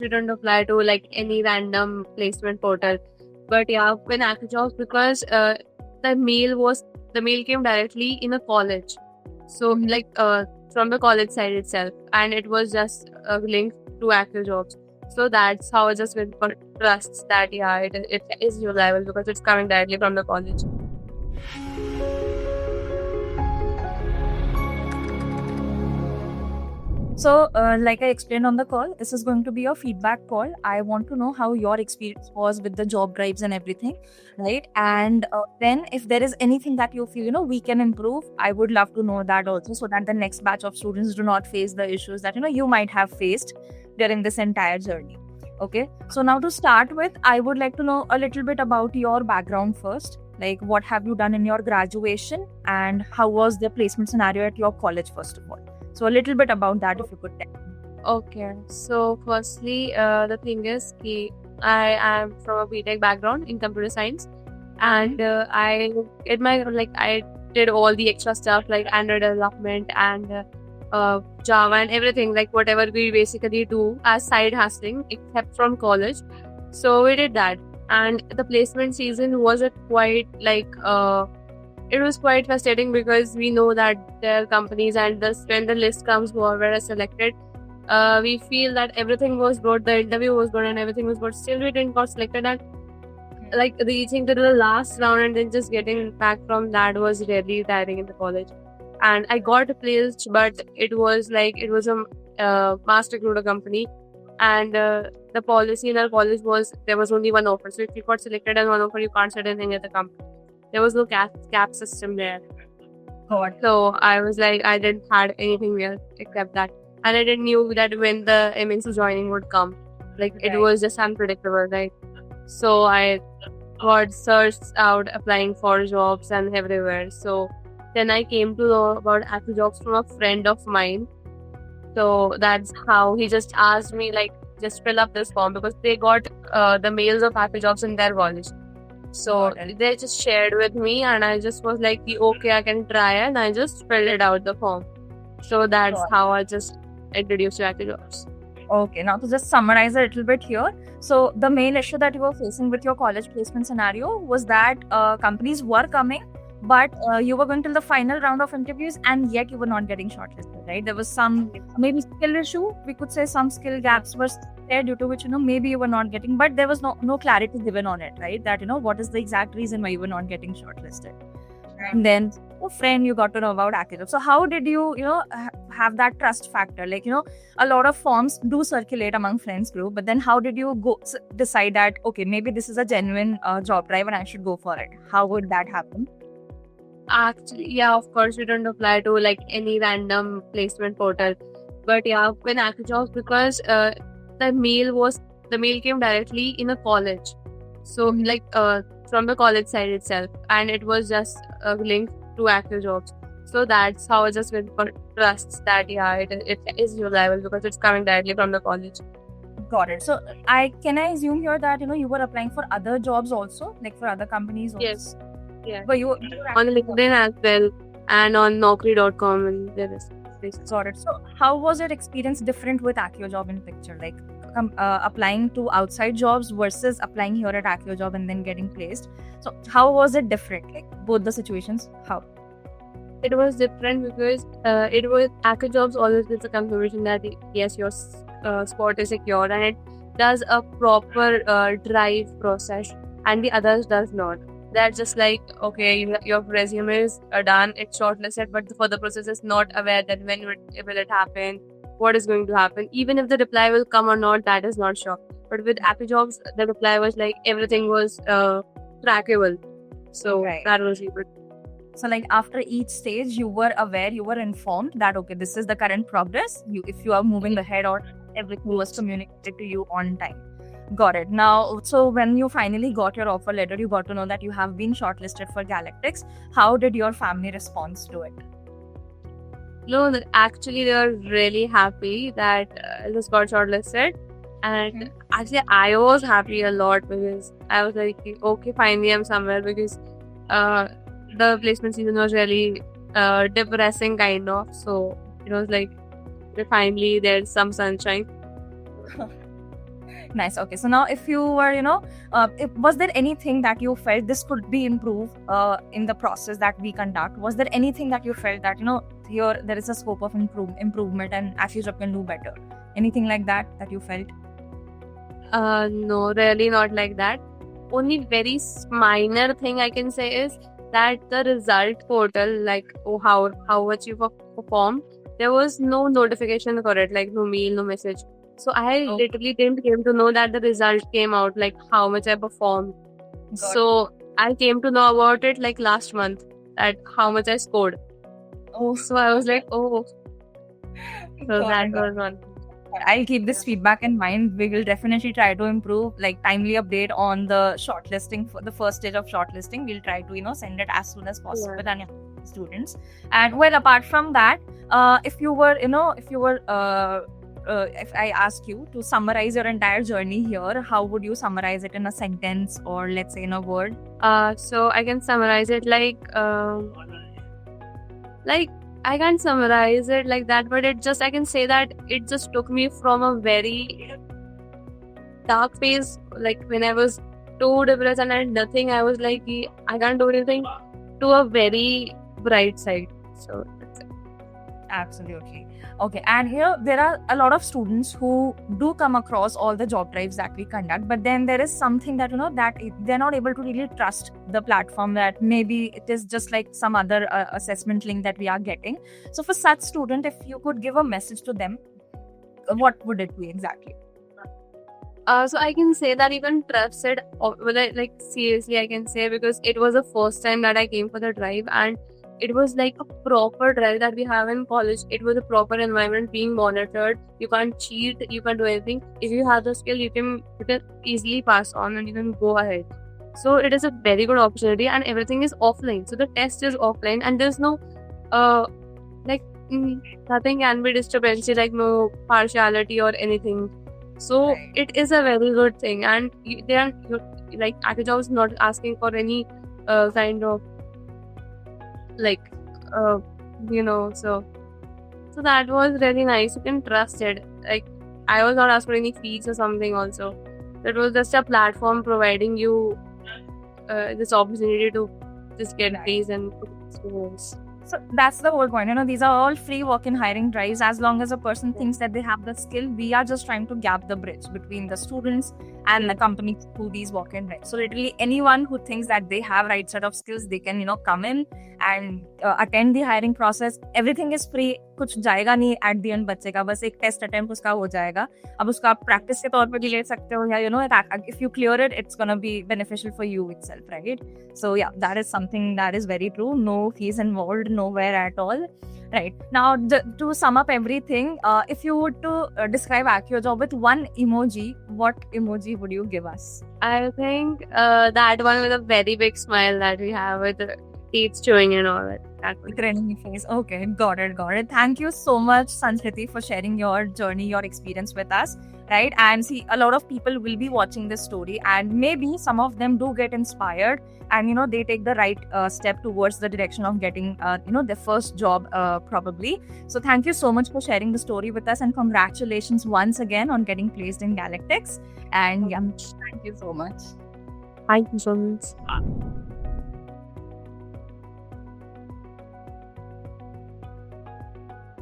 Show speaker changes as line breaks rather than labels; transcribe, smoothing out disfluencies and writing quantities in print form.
Didn't apply to like any random placement portal. But yeah, when AccuJobs, because the mail came directly in a college. So from the college side itself, and it was just linked to AccuJobs. So that's how I just went for trusts that it is reliable because it's coming directly from the college.
So, like I explained on the call, this is going to be a feedback call. I want to know how your experience was with the job drives and everything, right? And then, if there is anything that you feel, we can improve, I would love to know that also, so that the next batch of students do not face the issues that you might have faced during this entire journey. Okay. So now to start with, I would like to know a little bit about your background first. Like, what have you done in your graduation, and how was the placement scenario at your college, first of all? So a little bit about that, if you could tell.
Okay, so firstly, the thing is, I am from a BTech background in computer science, and I did all the extra stuff like Android development and Java and everything, like whatever we basically do as side hustling, except from college. So we did that, and the placement season was it was quite frustrating because we know that there are companies, and when the list comes who are selected, we feel that everything was good, the interview was good, and everything was good. Still, we didn't got selected, and like reaching to the last round and then just getting back from that was really tiring in the college. And I got placed, but it was a mass recruiter company, and the policy in our college was there was only one offer. So if you got selected as one offer, you can't sit in any other company. There was no cap system there. So I was like, I didn't had anything else except that. And I didn't knew that when the MNC joining would come. It was just unpredictable, right? So I got searched out applying for jobs and everywhere. So then I came to know about AccuJobs from a friend of mine. So that's how he just asked me, just fill up this form, because they got the mails of AccuJobs in their college. So they just shared with me, and I just was like, okay, I can try, and I just filled it out the form. So that's how I just introduced to AccuJobs.
Okay, now to just summarize a little bit here. So the main issue that you were facing with your college placement scenario was that companies were coming, but you were going till the final round of interviews, and yet you were not getting shortlisted, right? There was some maybe skill issue. We could say some skill gaps were there, due to which maybe you were not getting, but there was no clarity given on it, right? That what is the exact reason why you were not getting shortlisted. And then a friend, you got to know about AccuJobs. So how did you have that trust factor? A lot of forms do circulate among friends group, but then how did you decide that, okay, maybe this is a genuine job drive and I should go for it? How would that happen?
Actually, yeah, of course, we don't apply to any random placement portal. But yeah, when AccuJobs, because the mail came directly in a college. So from the college side itself, and it was just linked to AccuJobs. So that's how I just went for trusts that it is reliable because it's coming directly from the college.
Got it. So can I assume here that you were applying for other jobs also, like for other companies also?
Yes. Yeah.
But you
on LinkedIn as well, and on Naukri.com, and there is.
Got it. So how was your experience different with AccuJob in picture? Like applying to outside jobs versus applying here at AccuJob and then getting placed. So how was it different? Like both the situations, how?
It was different because it was AccuJobs always gives a confirmation that yes, your spot is secure, and it does a proper drive process, and the others does not. They're just like, okay, your resume is done, it's shortlisted, but the further process is not aware that when will it happen, what is going to happen. Even if the reply will come or not, that is not sure. But with AccuJobs, the reply was like everything was trackable. So that was good.
So after each stage, you were aware, you were informed that, okay, this is the current progress. If you are moving ahead, or everything was communicated to you on time. Got it. Now, so when you finally got your offer letter, you got to know that you have been shortlisted for Galactics. How did your family respond to it?
No, actually, they were really happy that I just got shortlisted. And actually, I was happy a lot because I was like, okay, finally I'm somewhere, because the placement season was really depressing kind of. So it was like, finally there's some sunshine.
Nice. Okay. So now, if you were, was there anything that you felt this could be improved in the process that we conduct? Was there anything that you felt that, here there is a scope of improvement and AfriJob can do better? Anything like that you felt?
No, really not like that. Only very minor thing I can say is that the result portal, like how much you performed, there was no notification for it, like no mail, no message. So I
Oh.
literally didn't came to know that the result came out, like how much I performed.
Got
So I came to know about it like last month, that how much I scored.
Oh,
So I was like, oh, so
got
that
it.
was one.
I'll keep this feedback in mind. We will definitely try to improve, like timely update on the shortlisting for the first stage of shortlisting. We'll try to, send it as soon as possible and students. And well, apart from that, if I ask you to summarize your entire journey here, how would you summarize it in a sentence or let's say in a word?
So I can summarize it like I can't summarize it like that, but I can say that it just took me from a very dark phase, like when I was too depressed and I had nothing, I was like, I can't do anything, to a very bright side. So that's it.
Absolutely. Okay. And here there are a lot of students who do come across all the job drives that we conduct, but then there is something that, that they're not able to really trust the platform, that maybe it is just like some other assessment link that we are getting. So for such student, if you could give a message to them, what would it be exactly?
So I can say that even trusted, like seriously, I can say, because it was the first time that I came for the drive, and it was like a proper drive that we have in college. It was a proper environment, being monitored. You can't cheat, you can't do anything. If you have the skill, you can easily pass on and you can go ahead. So it is a very good opportunity, and everything is offline. So the test is offline, and there's no nothing can be discrepancy, like no partiality or anything. So
Right.
it is a very good thing, and they are like AfriJob is not asking for any kind of like so that was really nice. You can trust it. Like I was not asked for any fees or something. Also, it was just a platform providing you this opportunity to just get
Right.
fees and experience.
So that's the whole point. These are all free walk-in hiring drives. As long as a person thinks that they have the skill, we are just trying to gap the bridge between the students and the companies through these walk-in drives. So literally anyone who thinks that they have right set of skills, they can, come in and attend the hiring process. Everything is free. कुछ जाएगा नहीं at the end बच्चे का, बस एक test attempt उसका हो जाएगा. अब उसका आप प्रैक्टिस के तौर पे भी ले सकते हो, या if you clear it, it's gonna be beneficial for you itself, right? So yeah, that is something that is very true. No fees involved, nowhere at all. Right. Now, to sum up everything, if you were to describe AfriJob with one emoji, what emoji would you give us?
I think that one with a very big smile that we have with the teeth showing and all that. That one.
Grinning face. Okay, got it. Thank you so much, Sanskriti, for sharing your journey, your experience with us. Right. And see, a lot of people will be watching this story, and maybe some of them do get inspired and they take the right step towards the direction of getting their first job probably. So thank you so much for sharing the story with us, and congratulations once again on getting placed in Galactics. And yeah, thank you so much.
Thank you so much.